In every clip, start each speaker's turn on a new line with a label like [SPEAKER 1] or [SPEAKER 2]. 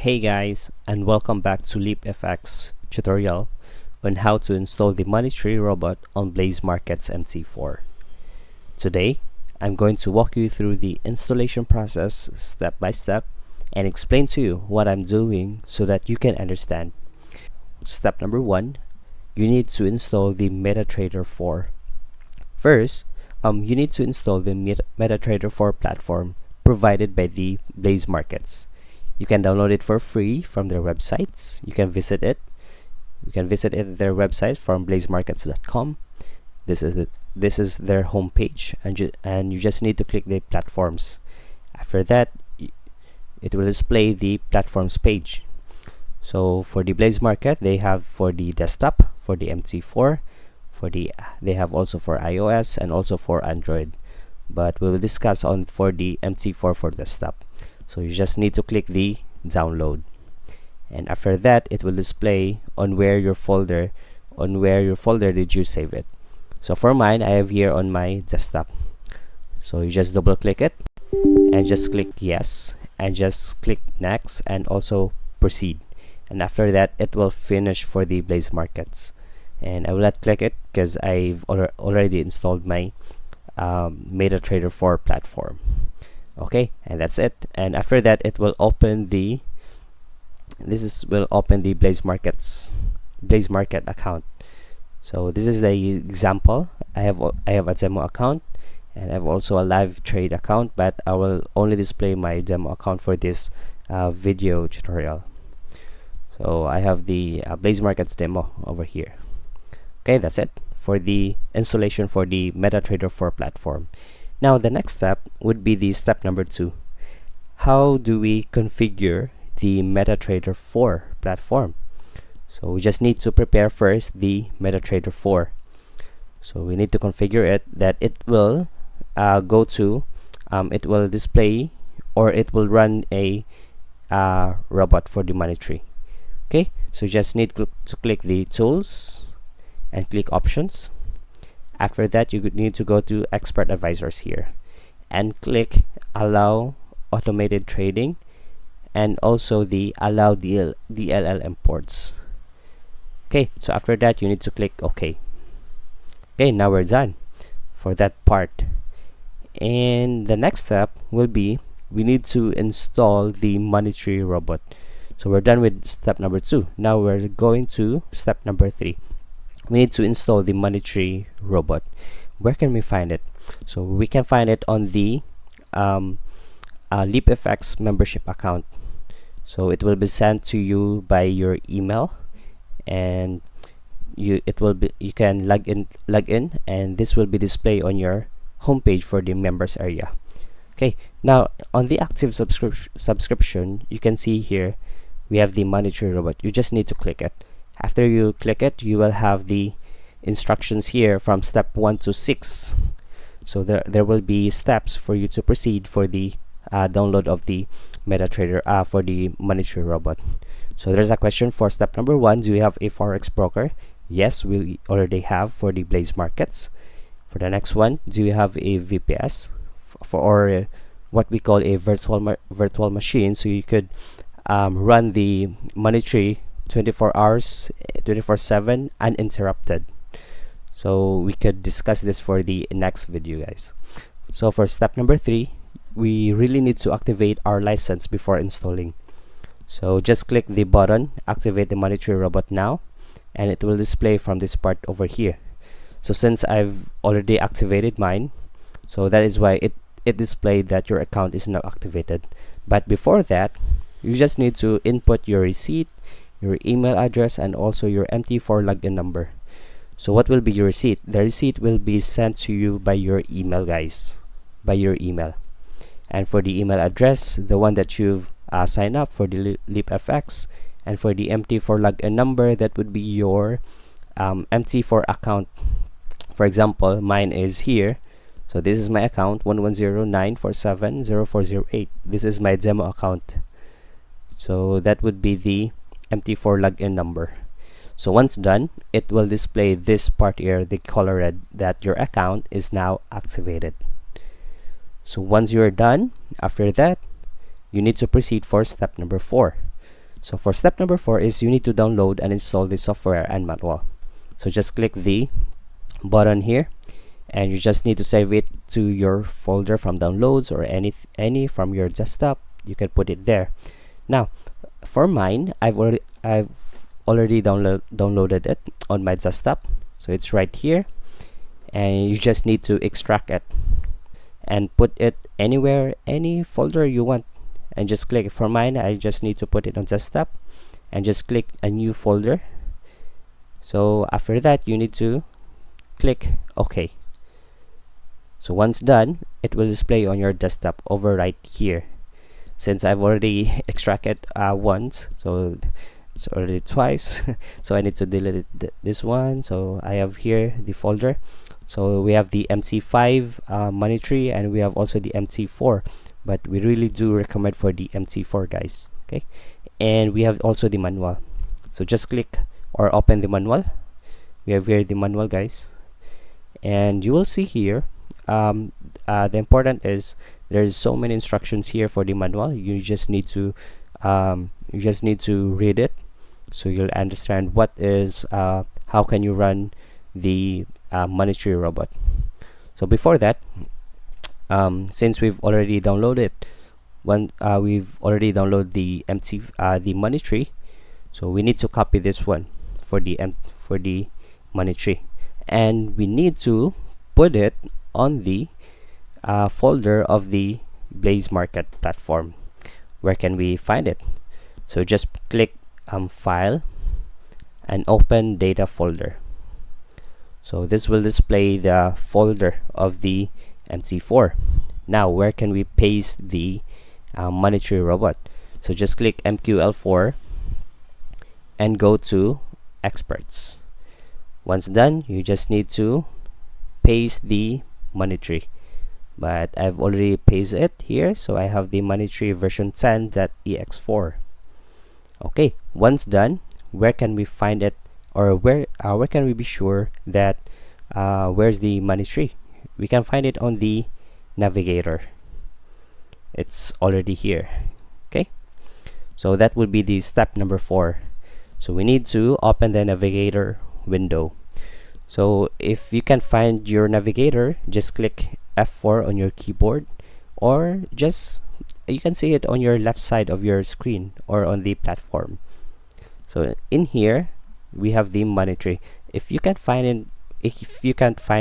[SPEAKER 1] Hey guys, and welcome back to LeapFX tutorial on how to install the money tree robot on Blaze Markets MT4. Today, I'm going to walk you through the installation process step by step and explain to you what I'm doing so that you can understand. Step number 1, you need to install the MetaTrader 4. First, you need to install the MetaTrader 4 platform provided by the Blaze Markets. You can download it for free from their websites. You can visit it. You can visit it at their website from blazemarkets.com. This is their homepage, and you just need to click the platforms. After that, it will display the platforms page. So for the Blaze Market, they have for the desktop, for the MT4, they have also for iOS and also for Android. But we will discuss on for the MT4 for desktop. So you just need to click the download, and after that it will display on where your folder did you save it. So for mine, I have here on my desktop. So you just double click it and just click yes and just click next and also proceed, and after that it will finish for the Blaze Markets. And I will not click it because I've already installed my MetaTrader 4 platform. Okay, and that's it. And after that, it will open the Blaze Market account. So this is the example. I have a demo account, and I have also a live trade account, but I will only display my demo account for this video tutorial. So I have the Blaze Markets demo over here. Okay, that's it for the installation for the MetaTrader 4 platform. Now the next step would be the step number 2. How do we configure the MetaTrader 4 platform? So we just need to prepare first the MetaTrader 4. So we need to configure it that it will it will display, or it will run a robot for the money tree. Okay, so you just need to click the tools and click options. After that, you need to go to expert advisors here and click allow automated trading and also the allow DLL imports. Okay, so after that you need to click OK. Okay, now we're done for that part. And the next step will be we need to install the money tree robot. So we're done with step number 2. Now we're going to step number 3. We need to install the money tree robot. Where can we find it? So we can find it on the LeapFX membership account. So it will be sent to you by your email, and you can log in, and this will be displayed on your homepage for the members area. Okay, now on the active subscription, you can see here we have the money tree robot. You just need to click it. After you click it, you will have the instructions here from step 1 to 6. So there will be steps for you to proceed for the download of the MetaTrader for the money tree robot. So there's a question for step number 1. Do you have a forex broker? Yes, we already have for the Blaze Markets. For the next one, do you have a VPS or what we call a virtual machine, so you could run the money tree 24 hours 24/7 uninterrupted? So we could discuss this for the next video, guys. So for step number 3, we really need to activate our license before installing. So just click the button activate the money tree robot now, and it will display from this part over here. So since I've already activated mine, so that is why it displayed that your account is now activated. But before that, you just need to input your receipt, your email address, and also your MT4 login number. So what will be your receipt? The receipt will be sent to you by your email, guys, by your email. And for the email address, the one that you've signed up for the LeapFX, and for the MT4 login number, that would be your MT4 account. For example, mine is here. So this is my account 11094704008. This is my demo account. So that would be the MT4 login number. So once done, it will display this part here, the color red, that your account is now activated. So once you're done, after that, you need to proceed for step number 4. So for step number 4 is you need to download and install the software and manual. So just click the button here, and you just need to save it to your folder from downloads or any from your desktop. You can put it there. Now for mine, I've already downloaded it on my desktop, so it's right here, and you just need to extract it and put it anywhere, any folder you want, and just click. For mine, I just need to put it on desktop and just click a new folder. So after that, you need to click OK. So once done, it will display on your desktop over right here. Since I've already extracted once, so it's already twice, so I need to delete this one. So I have here the folder. So we have the MT5 monetary, and we have also the MT4, but we really do recommend for the MT4, guys. Okay, and we have also the manual. So just click or open the manual. We have here the manual, guys, and you will see here the important is there's so many instructions here for the manual. You just need to read it, so you'll understand what is how can you run the monetary robot. So before that, since we've already downloaded the monetary, so we need to copy this one for the monetary, and we need to put it on the folder of the Blaze Market platform. Where can we find it? So just click File and open Data Folder. So this will display the folder of the MT4. Now where can we paste the monetary robot? So just click MQL4 and go to Experts. Once done, you just need to paste the monetary, but I've already pasted it here, so I have the monetary version 10.ex4. Okay, once done, where can we find it, or where can we be sure that where's the monetary? We can find it on the Navigator. It's already here. Okay, so that would be the step number 4. So we need to open the Navigator window. So if you can find your Navigator, just click F4 on your keyboard, or just you can see it on your left side of your screen or on the platform. So in here we have the monetary. If you can't find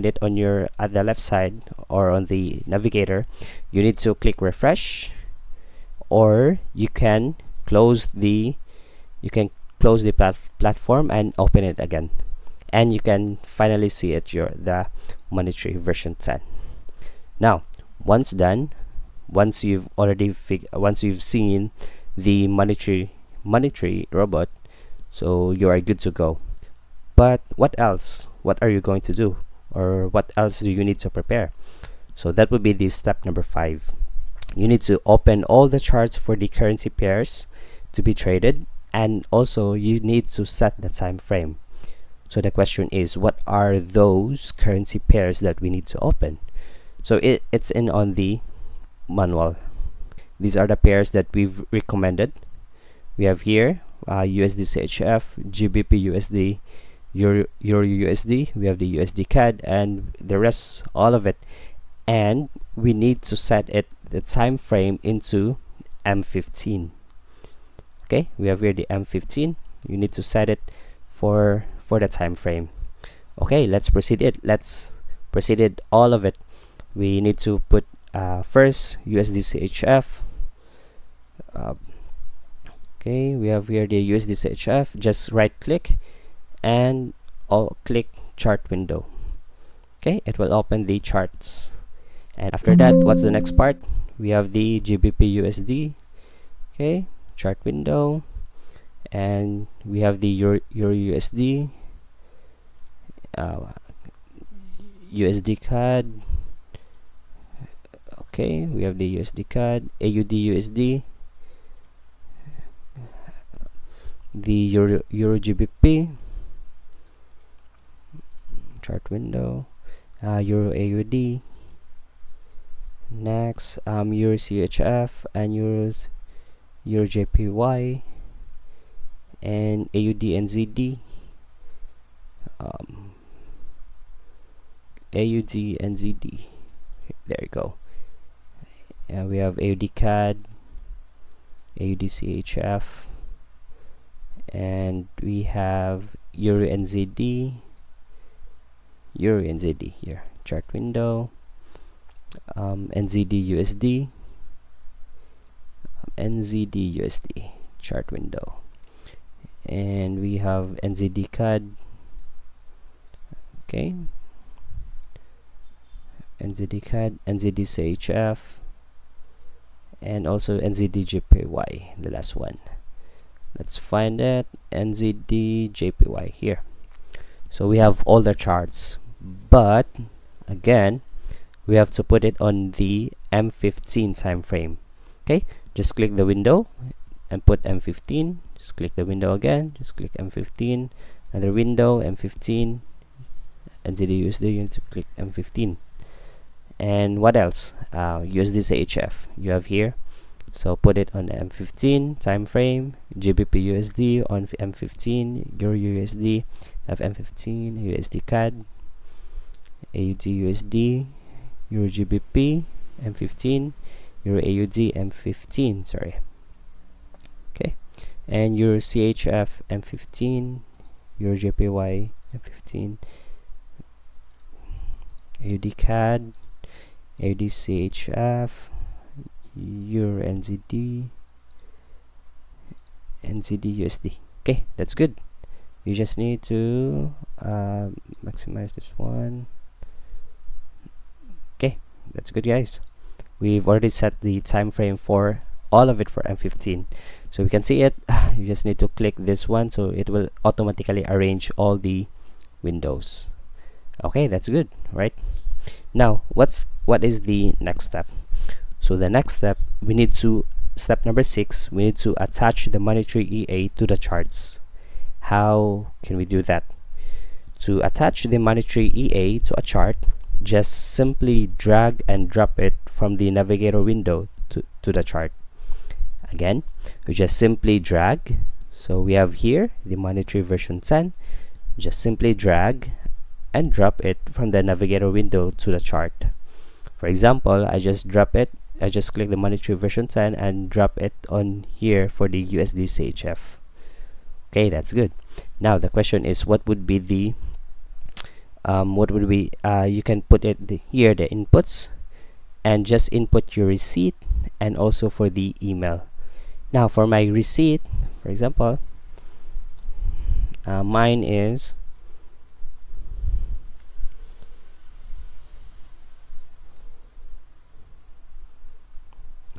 [SPEAKER 1] it on your at the left side or on the Navigator, you need to click refresh, or you can close the platform and open it again, and you can finally see it the monetary version 10. Now once done, once you've seen the monetary robot, so you are good to go. But what else? What are you going to do, or what else do you need to prepare? So that would be the step number 5. You need to open all the charts for the currency pairs to be traded, and also you need to set the time frame. So the question is, what are those currency pairs that we need to open? So it's in on the manual. These are the pairs that we've recommended. We have here USDCHF, GBPUSD, EURUSD, we have the USDCAD, and the rest, all of it. And we need to set the time frame into M15. Okay, we have here the M15. You need to set it for the time frame. Okay, let's proceed all of it. We need to put first USDCHF. Okay, we have here the USDCHF. Just right click and click chart window. Okay, it will open the charts. And after that, what's the next part? We have the GBPUSD. Okay, chart window, and we have the EURUSD, USDCAD. Okay, we have the USDCAD, AUDUSD, the EURGBP, chart window, EURAUD. Next, EURCHF and EURJPY, and AUDNZD, AUDNZD. There you go. And we have AUDCAD, AUDCHF, and we have EURNZD, EURNZD here, chart window, NZDUSD, NZDUSD, chart window, and we have NZDCAD, okay, NZDCAD, NZDCHF, and also NZDJPY, the last one. Let's find it, NZDJPY here. So we have all the charts, but again, we have to put it on the M15 time frame. Okay, just click the window and put M15. Just click the window again, just click M15, another window, M15, NZDUSD, you need to click M15. And what else? USDCHF you have here, so put it on M15 time frame. GBPUSD on M15, EURUSD have M15, USDCAD, AUDUSD, EURGBP M15, EURAUD M15, sorry. Okay, and EURCHF M15, EURJPY M15, AUDCAD, AUDCHF, EURNZD, NZDUSD. Okay, that's good. You just need to maximize this one. Okay, that's good, guys. We've already set the time frame for all of it for M15, so we can see it. You just need to click this one, so it will automatically arrange all the windows. Okay, that's good, right? Now what is the next step? So the next step, we need to, step number 6, we need to attach the monetary EA to the charts. How can we do that? To attach the monetary EA to a chart, just simply drag and drop it from the Navigator window to the chart. Again, we just simply drag. So we have here the monetary version 10. Just simply drag and drop it from the Navigator window to the chart. For example, I just drop it, I just click the monetary version 10 and drop it on here for the USDCHF. Okay, that's good. Now the question is, what would be the you can put it here, the inputs, and just input your receipt and also for the email. Now for my receipt, for example, mine is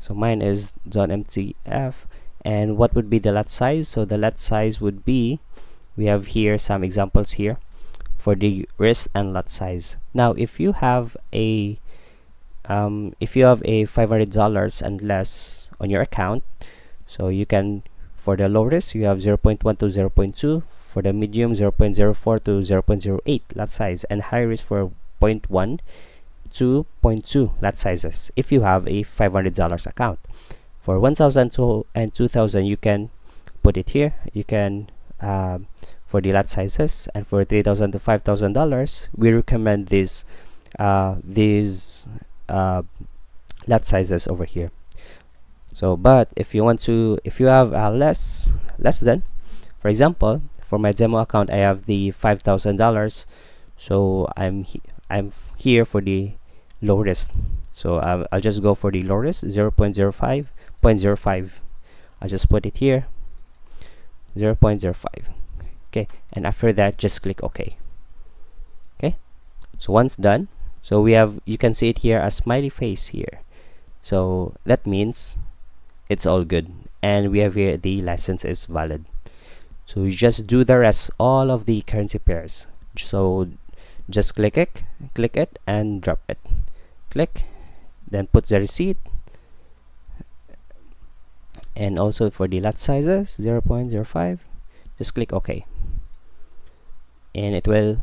[SPEAKER 1] .mtf, and what would be the lot size? So the lot size would be, we have here some examples here for the risk and lot size. Now if you have a $500 and less on your account, so you can, for the low risk you have 0.1 to 0.2, for the medium 0.04 to 0.08 lot size, and high risk for 0.1 to 0.2 lot sizes if you have a $500 account. For 1,000 and 2,000 you can put it here. You can for the lot sizes, and for $3,000 to $5,000 we recommend these lot sizes over here. So but if you want to, if you have less than, for example, for my demo account I have the $5,000, so I'm here for the low risk, so I'll just go for the low risk, 0.05. I'll just put it here, 0.05. okay, and after that just click OK. Okay, so once done, so we have, you can see it here as smiley face here, so that means it's all good, and we have here the license is valid. So you just do the rest, all of the currency pairs. So just click it and drop it, click, then put the receipt, and also for the lot sizes 0.05, just click OK, and it will,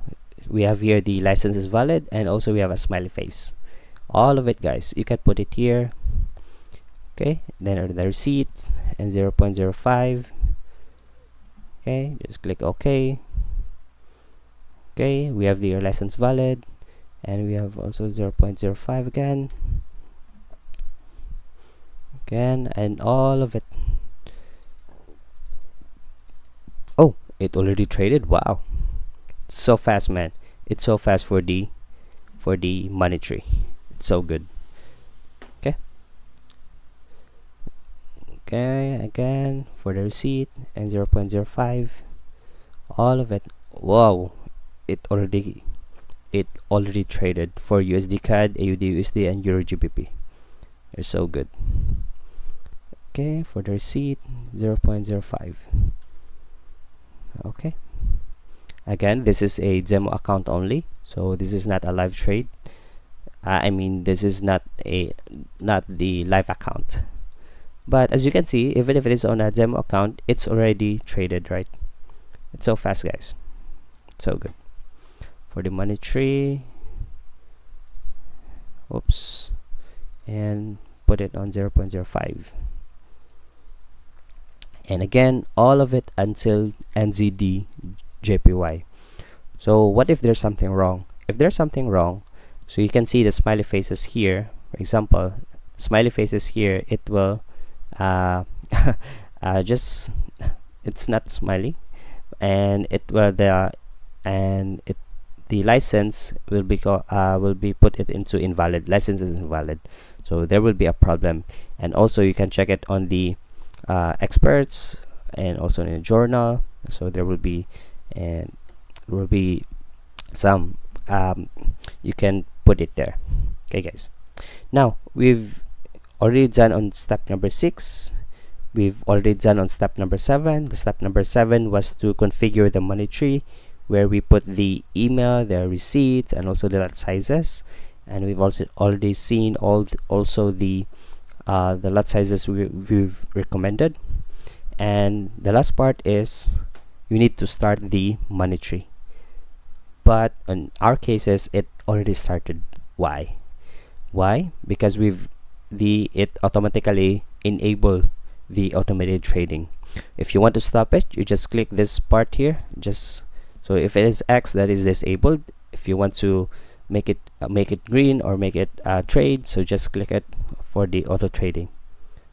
[SPEAKER 1] we have here the license is valid, and also we have a smiley face. All of it, guys, you can put it here. Okay, then the receipt and 0.05, Okay, just click OK. Okay, we have the license valid, and we have also 0.05 again, and all of it. Oh, it already traded. Wow, it's so fast, man. It's so fast for the money tree. It's so good. Okay, again for the receipt, and 0.05, all of it. Wow, it already traded for USDCAD, AUDUSD, and EURGBP. They're so good. Okay, for the receipt, 0.05. Okay, again, this is a demo account only, so this is not a live trade. I mean, this is not the live account. But as you can see, even if it is on a demo account, it's already traded, right? It's so fast, guys. So good. For the money tree, oops, and put it on 0.05. And again, all of it until NZDJPY. So what if there's something wrong? If there's something wrong, so you can see the smiley faces here. For example, smiley faces here, it will just, it's not smiley, and it will the license will be put it into invalid. License is invalid, so there will be a problem. And also you can check it on the experts, and also in the journal. So there will be some you can put it there. Okay, guys, now we've already done on step number 6. We've already done on step number 7. The step number 7 was to configure the money tree, where we put the email, the receipts, and also the lot sizes. And we've also already seen also the lot sizes we've recommended. And the last part is you need to start the money tree. But in our cases, it already started. Why? Because it automatically enable the automated trading. If you want to stop it, you just click this part here. So if it is X, that is disabled. If you want to make it green or make it trade, so just click it for the auto trading.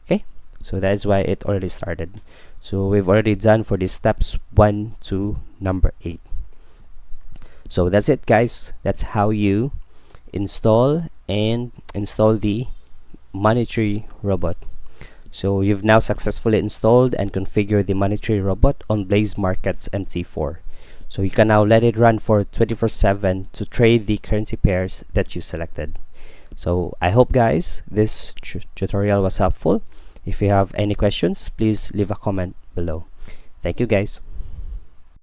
[SPEAKER 1] Okay, so that is why it already started. So we've already done for the steps 1 to number 8. So that's it, guys. That's how you install the money tree robot. So you've now successfully installed and configured the money tree robot on Blaze Markets MT4. So you can now let it run for 24/7 to trade the currency pairs that you selected. So I hope, guys, this tutorial was helpful. If you have any questions, please leave a comment below. Thank you, guys.